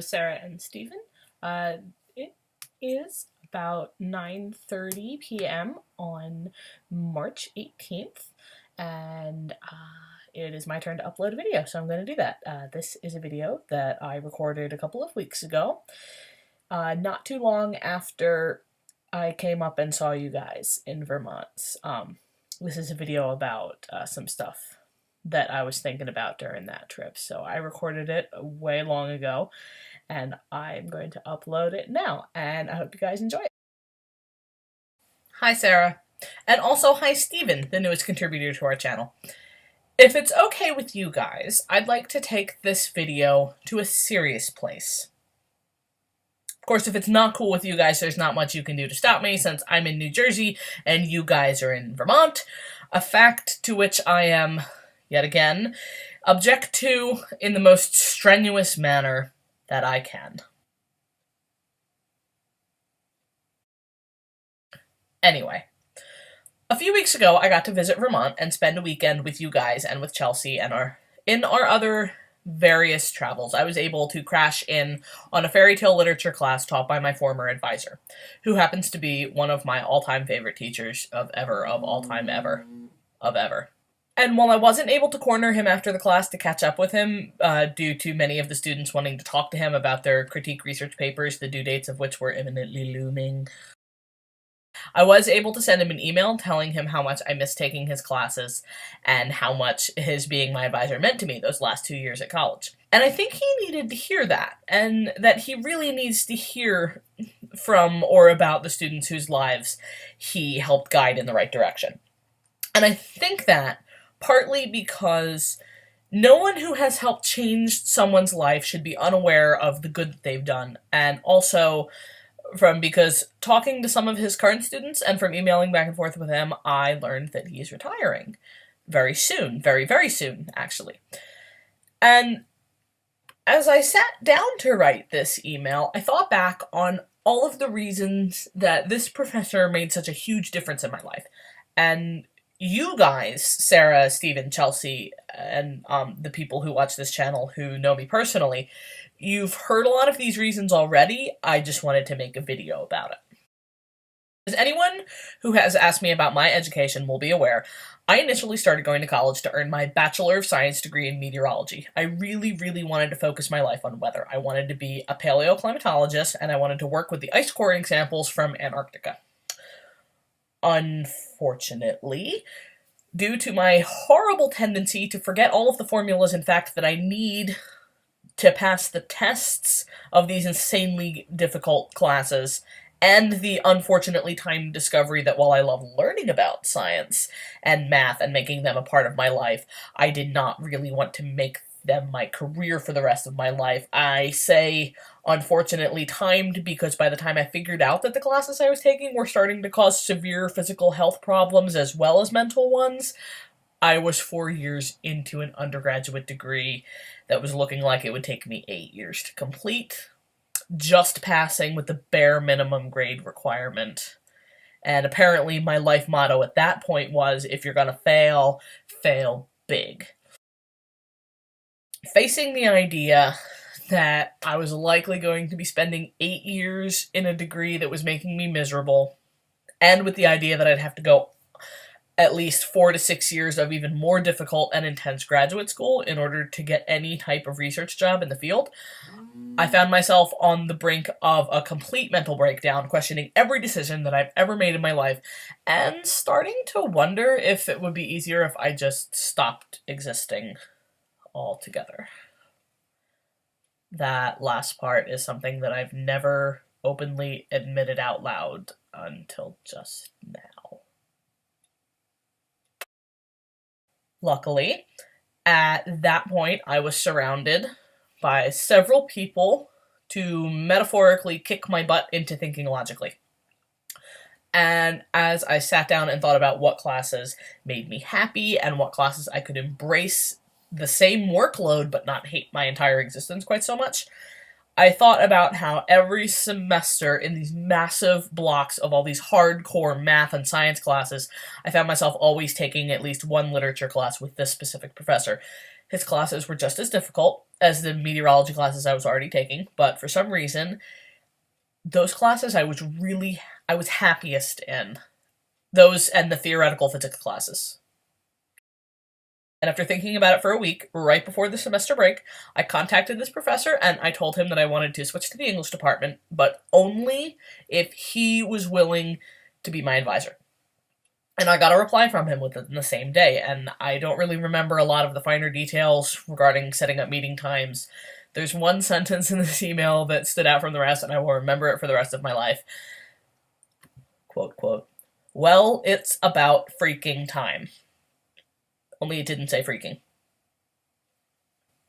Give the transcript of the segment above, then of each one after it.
Sarah and Stephen. It is about 9:30 p.m. on March 18th, and it is my turn to upload a video, so I'm going to do that. This is a video that I recorded a couple of weeks ago, not too long after I came up and saw you guys in Vermont. This is a video about some stuff that I was thinking about during that trip, so I recorded it way long ago, and I'm going to upload it now, and I hope you guys enjoy it. Hi, Sarah. And also, hi, Steven, the newest contributor to our channel. If it's okay with you guys, I'd like to take this video to a serious place. Of course, if it's not cool with you guys, there's not much you can do to stop me, since I'm in New Jersey and you guys are in Vermont, a fact to which I am, yet again, object to in the most strenuous manner that I can. Anyway, a few weeks ago I got to visit Vermont and spend a weekend with you guys and with Chelsea and in our other various travels. I was able to crash in on a fairy tale literature class taught by my former advisor, who happens to be one of my all-time favorite teachers of all time ever. And while I wasn't able to corner him after the class to catch up with him, due to many of the students wanting to talk to him about their critique research papers, the due dates of which were imminently looming, I was able to send him an email telling him how much I missed taking his classes and how much his being my advisor meant to me those last 2 years at college. And I think he needed to hear that, and that he really needs to hear from or about the students whose lives he helped guide in the right direction. And I think that partly because no one who has helped change someone's life should be unaware of the good that they've done, and also because talking to some of his current students and from emailing back and forth with him, I learned that he is retiring very soon, very, very soon, actually. And as I sat down to write this email, I thought back on all of the reasons that this professor made such a huge difference in my life. And you guys, Sarah, Stephen, Chelsea, and the people who watch this channel who know me personally, you've heard a lot of these reasons already. I just wanted to make a video about it. As anyone who has asked me about my education will be aware, I initially started going to college to earn my Bachelor of Science degree in meteorology. I really, really wanted to focus my life on weather. I wanted to be a paleoclimatologist, and I wanted to work with the ice coring samples from Antarctica. Unfortunately, due to my horrible tendency to forget all of the formulas and facts that I need to pass the tests of these insanely difficult classes, and the unfortunately timed discovery that while I love learning about science and math and making them a part of my life, I did not really want to make them my career for the rest of my life. I say unfortunately timed because by the time I figured out that the classes I was taking were starting to cause severe physical health problems as well as mental ones, I was 4 years into an undergraduate degree that was looking like it would take me 8 years to complete, just passing with the bare minimum grade requirement. And apparently my life motto at that point was, if you're gonna fail, fail big. Facing the idea that I was likely going to be spending 8 years in a degree that was making me miserable, and with the idea that I'd have to go at least 4 to 6 years of even more difficult and intense graduate school in order to get any type of research job in the field, I found myself on the brink of a complete mental breakdown, questioning every decision that I've ever made in my life, and starting to wonder if it would be easier if I just stopped existing altogether. That last part is something that I've never openly admitted out loud until just now. Luckily, at that point, I was surrounded by several people to metaphorically kick my butt into thinking logically. And as I sat down and thought about what classes made me happy and what classes I could embrace the same workload but not hate my entire existence quite so much, I thought about how every semester in these massive blocks of all these hardcore math and science classes, I found myself always taking at least one literature class with this specific professor. His classes were just as difficult as the meteorology classes I was already taking, but for some reason, those classes I was happiest in. Those and the theoretical physics classes. And after thinking about it for a week, right before the semester break, I contacted this professor and I told him that I wanted to switch to the English department, but only if he was willing to be my advisor. And I got a reply from him within the same day, and I don't really remember a lot of the finer details regarding setting up meeting times. There's one sentence in this email that stood out from the rest, and I will remember it for the rest of my life. Quote, quote, "Well, it's about freaking time." Only it didn't say freaking.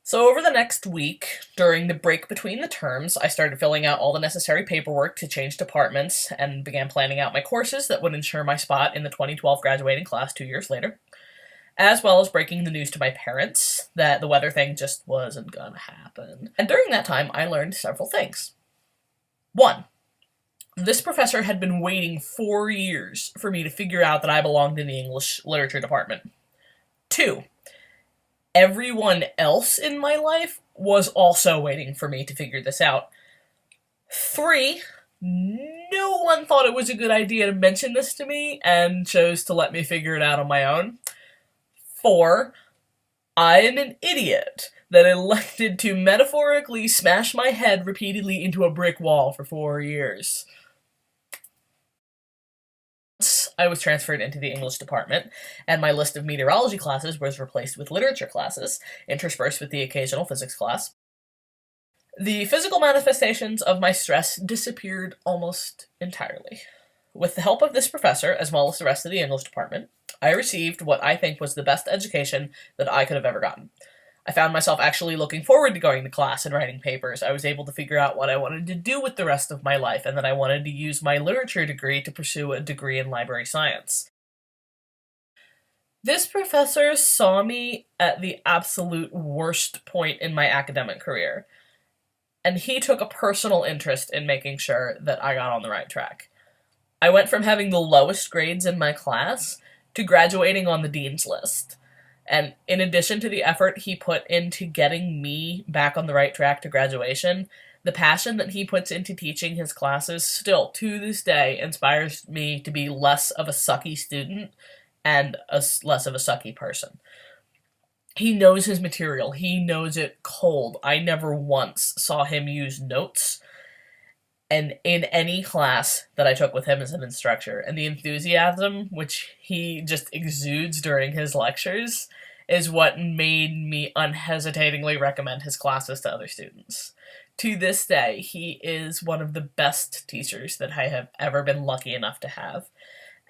So over the next week, during the break between the terms, I started filling out all the necessary paperwork to change departments and began planning out my courses that would ensure my spot in the 2012 graduating class 2 years later, as well as breaking the news to my parents that the weather thing just wasn't gonna happen. And during that time, I learned several things. 1. This professor had been waiting 4 years for me to figure out that I belonged in the English literature department. 2. Everyone else in my life was also waiting for me to figure this out. 3. No one thought it was a good idea to mention this to me and chose to let me figure it out on my own. 4. I am an idiot that elected to metaphorically smash my head repeatedly into a brick wall for 4 years. I was transferred into the English department, and my list of meteorology classes was replaced with literature classes, interspersed with the occasional physics class. The physical manifestations of my stress disappeared almost entirely. With the help of this professor, as well as the rest of the English department, I received what I think was the best education that I could have ever gotten. I found myself actually looking forward to going to class and writing papers. I was able to figure out what I wanted to do with the rest of my life, and that I wanted to use my literature degree to pursue a degree in library science. This professor saw me at the absolute worst point in my academic career, and he took a personal interest in making sure that I got on the right track. I went from having the lowest grades in my class to graduating on the dean's list. And in addition to the effort he put into getting me back on the right track to graduation, the passion that he puts into teaching his classes still, to this day, inspires me to be less of a sucky student and less of a sucky person. He knows his material. He knows it cold. I never once saw him use notes and in any class that I took with him as an instructor. And the enthusiasm which he just exudes during his lectures is what made me unhesitatingly recommend his classes to other students. To this day, he is one of the best teachers that I have ever been lucky enough to have.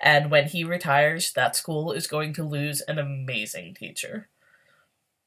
And when he retires, that school is going to lose an amazing teacher.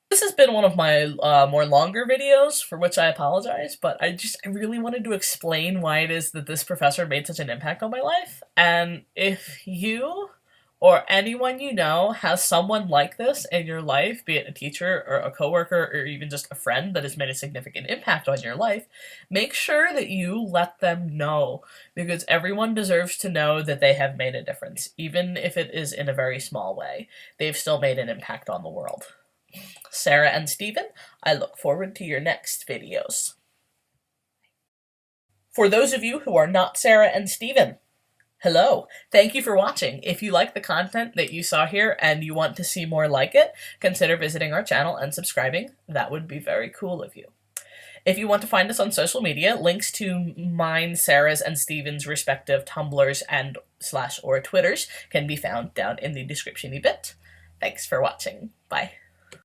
This has been one of my more longer videos, for which I apologize, but I really wanted to explain why it is that this professor made such an impact on my life. And if you or anyone you know has someone like this in your life, be it a teacher or a coworker or even just a friend that has made a significant impact on your life, make sure that you let them know, because everyone deserves to know that they have made a difference, even if it is in a very small way. They've still made an impact on the world. Sarah and Stephen, I look forward to your next videos. For those of you who are not Sarah and Stephen, hello. Thank you for watching. If you like the content that you saw here and you want to see more like it, consider visiting our channel and subscribing. That would be very cool of you. If you want to find us on social media, links to mine, Sarah's, and Stephen's respective Tumblrs and /or Twitters can be found down in the description a bit. Thanks for watching. Bye.